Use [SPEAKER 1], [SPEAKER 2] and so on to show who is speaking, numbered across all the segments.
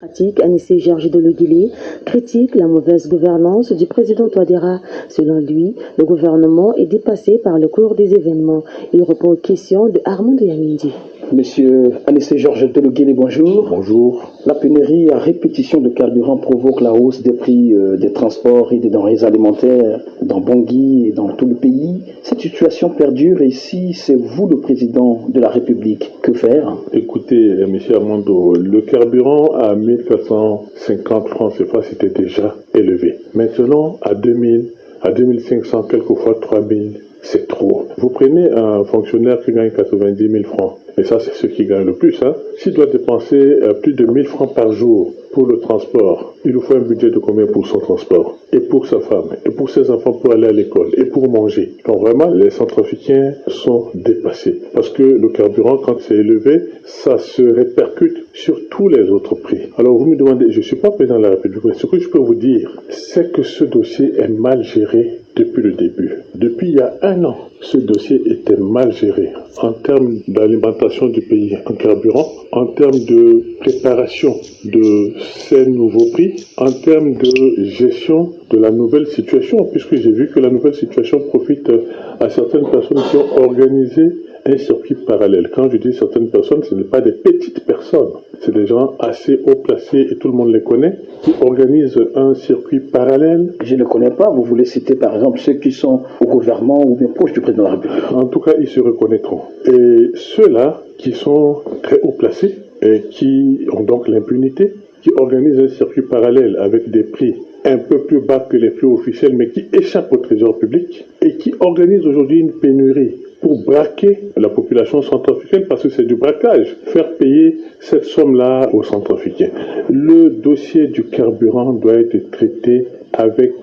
[SPEAKER 1] Pratique, Anissé Georges Deleguilé critique la mauvaise gouvernance du président Touadéra. Selon lui, le gouvernement est dépassé par le cours des événements. Il répond aux questions de Armand Yamindi.
[SPEAKER 2] Monsieur Anissé Georges Deleguilé, bonjour.
[SPEAKER 3] Bonjour.
[SPEAKER 2] La pénurie à répétition de carburant provoque la hausse des prix des transports et des denrées alimentaires dans Bangui et dans tout le pays. Cette situation perdure et si c'est vous le président de la République, que faire?
[SPEAKER 3] Écoutez, monsieur Armando, le carburant à 1450 francs CFA, c'était déjà élevé. Maintenant, à 2000, à 2500, quelquefois 3000, c'est trop. Vous prenez un fonctionnaire qui gagne 90 000 francs, et ça c'est ce qui gagne le plus, s'il doit dépenser plus de 1000 francs par jour pour le transport, il lui faut un budget de combien pour son transport? Et pour sa femme, et pour ses enfants pour aller à l'école, et pour manger. Donc vraiment, les Centrafricains sont dépassés. Parce que le carburant, quand c'est élevé, ça se répercute sur tous les autres prix. Alors vous me demandez, je ne suis pas président de la République, mais ce que je peux vous dire, c'est que ce dossier est mal géré depuis le début. Depuis il y a un an, ce dossier était mal géré en termes d'alimentation du pays en carburant, en termes de préparation de ces nouveaux prix, en termes de gestion de la nouvelle situation, puisque j'ai vu que la nouvelle situation profite à certaines personnes qui ont organisé un circuit parallèle. Quand je dis certaines personnes, ce n'est pas des petites personnes, c'est des gens assez haut placés et tout le monde les connaît, qui organisent un circuit parallèle.
[SPEAKER 2] Je ne connais pas, vous voulez citer par exemple ceux qui sont au gouvernement ou bien proches du président de la République?
[SPEAKER 3] En tout cas, ils se reconnaîtront. Et ceux-là qui sont très haut placés et qui ont donc l'impunité, qui organisent un circuit parallèle avec des prix un peu plus bas que les prix officiels, mais qui échappent au trésor public et qui organisent aujourd'hui une pénurie pour braquer la population centrafricaine, parce que c'est du braquage, faire payer cette somme-là aux Centrafricains. Le dossier du carburant doit être traité avec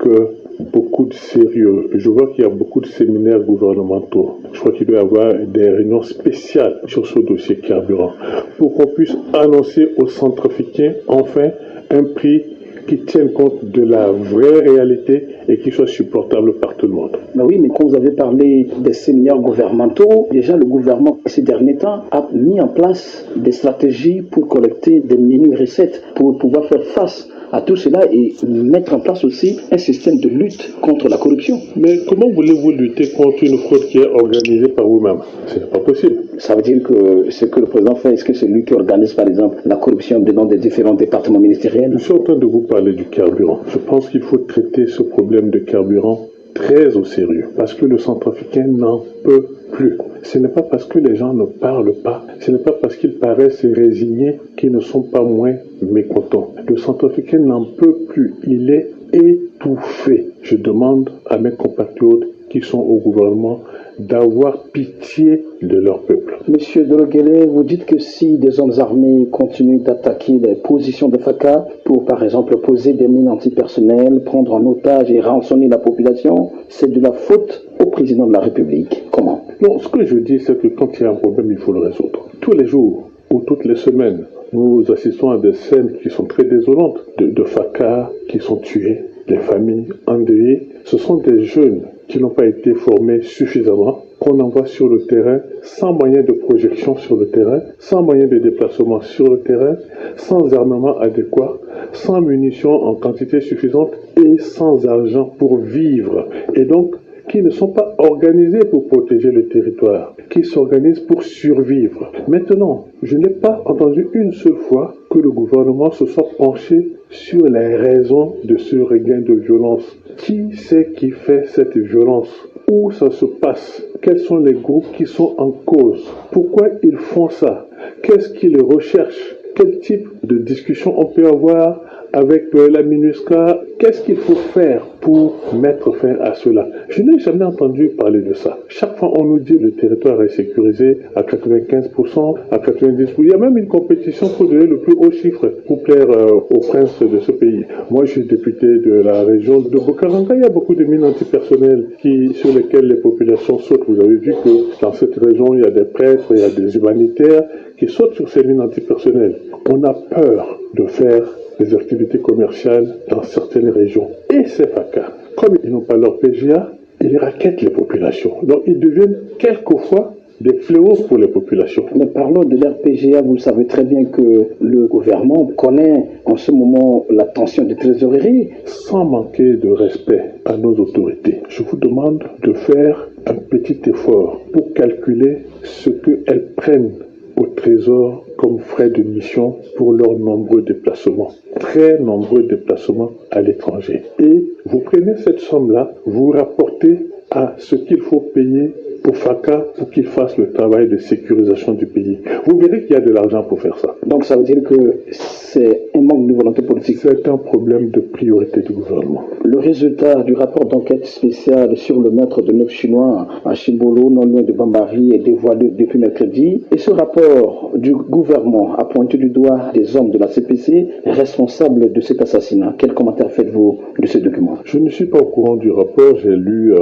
[SPEAKER 3] beaucoup de sérieux. Je vois qu'il y a beaucoup de séminaires gouvernementaux. Je crois qu'il doit y avoir des réunions spéciales sur ce dossier carburant pour qu'on puisse annoncer aux Centrafricains enfin un prix qui tienne compte de la vraie réalité et qui soit supportable par tout le monde.
[SPEAKER 2] Mais oui, mais quand vous avez parlé des séminaires gouvernementaux, déjà le gouvernement ces derniers temps a mis en place des stratégies pour collecter des mini-recettes pour pouvoir faire face à tout cela et mettre en place aussi un système de lutte contre la corruption.
[SPEAKER 3] Mais comment voulez-vous lutter contre une fraude qui est organisée par vous-même? Ce n'est pas possible.
[SPEAKER 2] Ça veut dire que ce que le président fait, est-ce que c'est lui qui organise par exemple la corruption dans des différents départements ministériels?
[SPEAKER 3] Je suis en train de vous parler du carburant. Je pense qu'il faut traiter ce problème de carburant très au sérieux, parce que le Centrafricain n'en peut plus. Ce n'est pas parce que les gens ne parlent pas, ce n'est pas parce qu'ils paraissent résignés qu'ils ne sont pas moins mécontents. Le Centrafricain n'en peut plus, il est étouffé. Je demande à mes compatriotes qui sont au gouvernement d'avoir pitié de leur peuple.
[SPEAKER 2] Monsieur Deleguilé, vous dites que si des hommes armés continuent d'attaquer les positions de FACA pour, par exemple, poser des mines antipersonnelles, prendre en otage et rançonner la population, c'est de la faute au président de la République. Comment?
[SPEAKER 3] Non, ce que je dis, c'est que quand il y a un problème, il faut le résoudre. Tous les jours ou toutes les semaines, nous assistons à des scènes qui sont très désolantes, de FACA qui sont tués, des familles endeuillées. Ce sont des jeunes qui n'ont pas été formés suffisamment, qu'on envoie sur le terrain sans moyen de projection sur le terrain, sans moyen de déplacement sur le terrain, sans armement adéquat, sans munitions en quantité suffisante et sans argent pour vivre. Et donc, qui ne sont pas organisés pour protéger le territoire, qui s'organisent pour survivre. Maintenant, je n'ai pas entendu une seule fois que le gouvernement se soit penché sur les raisons de ce regain de violence. Qui c'est qui fait cette violence? Où ça se passe? Quels sont les groupes qui sont en cause? Pourquoi ils font ça? Qu'est-ce qu'ils recherchent? Quel type de discussion on peut avoir avec la MINUSCA? Qu'est-ce qu'il faut faire pour mettre fin à cela? Je n'ai jamais entendu parler de ça. Chaque fois, on nous dit que le territoire est sécurisé à 95%, à 90%. Il y a même une compétition pour donner le plus haut chiffre pour plaire aux princes de ce pays. Moi, je suis député de la région de Bokaranga. Il y a beaucoup de mines antipersonnelles sur lesquelles les populations sautent. Vous avez vu que dans cette région, il y a des prêtres, il y a des humanitaires qui sautent sur ces mines antipersonnelles. On a peur de faire des activités commerciales dans certaines régions. Et ces FACA, comme ils n'ont pas leur PGA, ils raquettent les populations. Donc ils deviennent quelquefois des fléaux pour les populations.
[SPEAKER 2] Mais parlons de l'RPGA, vous savez très bien que le gouvernement connaît en ce moment la tension de trésorerie.
[SPEAKER 3] Sans manquer de respect à nos autorités, je vous demande de faire un petit effort pour calculer ce qu'elles prennent au Trésor comme frais de mission pour leurs nombreux déplacements, très nombreux déplacements à l'étranger. Et vous prenez cette somme-là, vous rapportez à ce qu'il faut payer au FACA pour qu'il fasse le travail de sécurisation du pays. Vous verrez qu'il y a de l'argent pour faire ça.
[SPEAKER 2] Donc ça veut dire que c'est un manque de volonté politique.
[SPEAKER 3] C'est un problème de priorité du gouvernement.
[SPEAKER 2] Le résultat du rapport d'enquête spéciale sur le meurtre de 9 Chinois à Chimbolo, non loin de Bambari, est dévoilé depuis mercredi. Et ce rapport du gouvernement a pointé du doigt des hommes de la CPC responsables de cet assassinat. Quel commentaire faites-vous de ce document?
[SPEAKER 3] Je ne suis pas au courant du rapport. J'ai lu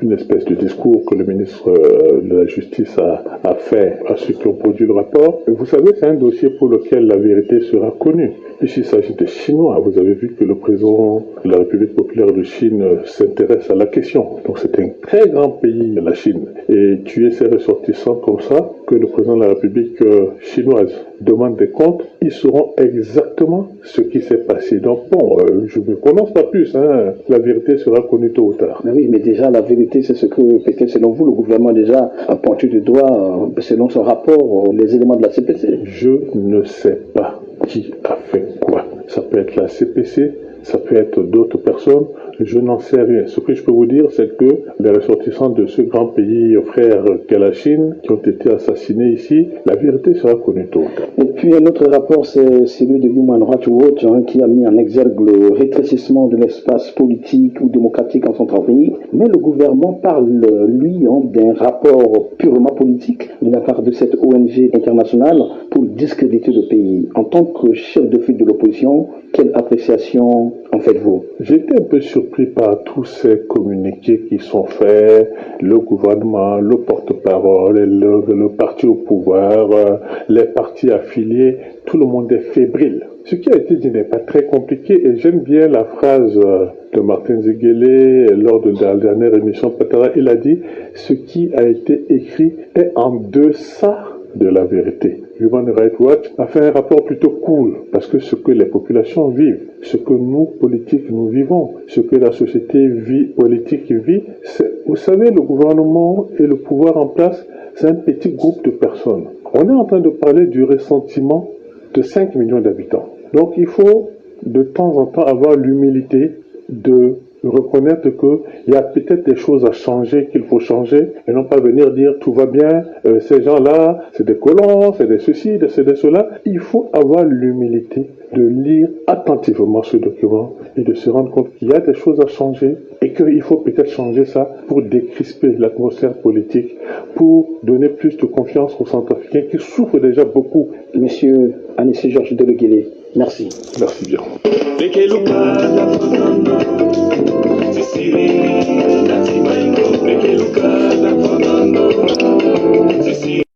[SPEAKER 3] une espèce de discours que le ministre de la Justice a fait à ceux qui ont produit le rapport. Vous savez, c'est un dossier pour lequel la vérité sera connue. Puisqu'il s'agit des Chinois, vous avez vu que le président de la République populaire de Chine s'intéresse à la question. Donc c'est un très grand pays, la Chine. Et tuer ses ressortissants comme ça, que le président de la République chinoise demande des comptes, ils sauront exactement ce qui s'est passé. Donc bon, je ne me prononce pas plus, hein. La vérité sera connue tôt ou tard.
[SPEAKER 2] Mais oui, mais déjà la vérité c'est ce que peut-être selon vous le gouvernement déjà a pointé du doigt selon son rapport les éléments de la CPC.
[SPEAKER 3] Je ne sais pas qui a fait quoi. Ça peut être la CPC, ça peut être d'autres personnes, je n'en sais rien. Ce que je peux vous dire, c'est que les ressortissants de ce grand pays frère qu'est la Chine, qui ont été assassinés ici, la vérité sera connue tôt.
[SPEAKER 2] Et puis un autre rapport, c'est celui de Human Rights Watch, qui a mis en exergue le rétrécissement de l'espace politique ou démocratique en Centrafrique. Mais le gouvernement parle, lui, d'un rapport purement politique de la part de cette ONG internationale pour discréditer le pays. En tant que chef de file de l'opposition, quelle appréciation en faites-vous?
[SPEAKER 3] J'étais un peu surpris par tous ces communiqués qui sont faits, le gouvernement, le porte-parole, le parti au pouvoir, les partis affiliés, tout le monde est fébrile. Ce qui a été dit n'est pas très compliqué et j'aime bien la phrase de Martin Ziguélé lors de la dernière émission Patara. Il a dit « Ce qui a été écrit est en deçà de la vérité ». Human Rights Watch a fait un rapport plutôt cool parce que ce que les populations vivent, ce que nous, politiques, nous vivons, ce que la société politique vit, vous savez, le gouvernement et le pouvoir en place, c'est un petit groupe de personnes. On est en train de parler du ressentiment de 5 millions d'habitants. Donc il faut de temps en temps avoir l'humilité de reconnaître qu'il y a peut-être des choses à changer, qu'il faut changer, et non pas venir dire tout va bien, ces gens-là, c'est des colons, c'est des ceci, c'est des cela. Il faut avoir l'humilité de lire attentivement ce document et de se rendre compte qu'il y a des choses à changer et qu'il faut peut-être changer ça pour décrisper l'atmosphère politique, pour donner plus de confiance aux Centrafricains qui souffrent déjà beaucoup.
[SPEAKER 2] Monsieur Anissé Georges Deleguélé, merci.
[SPEAKER 3] Merci bien.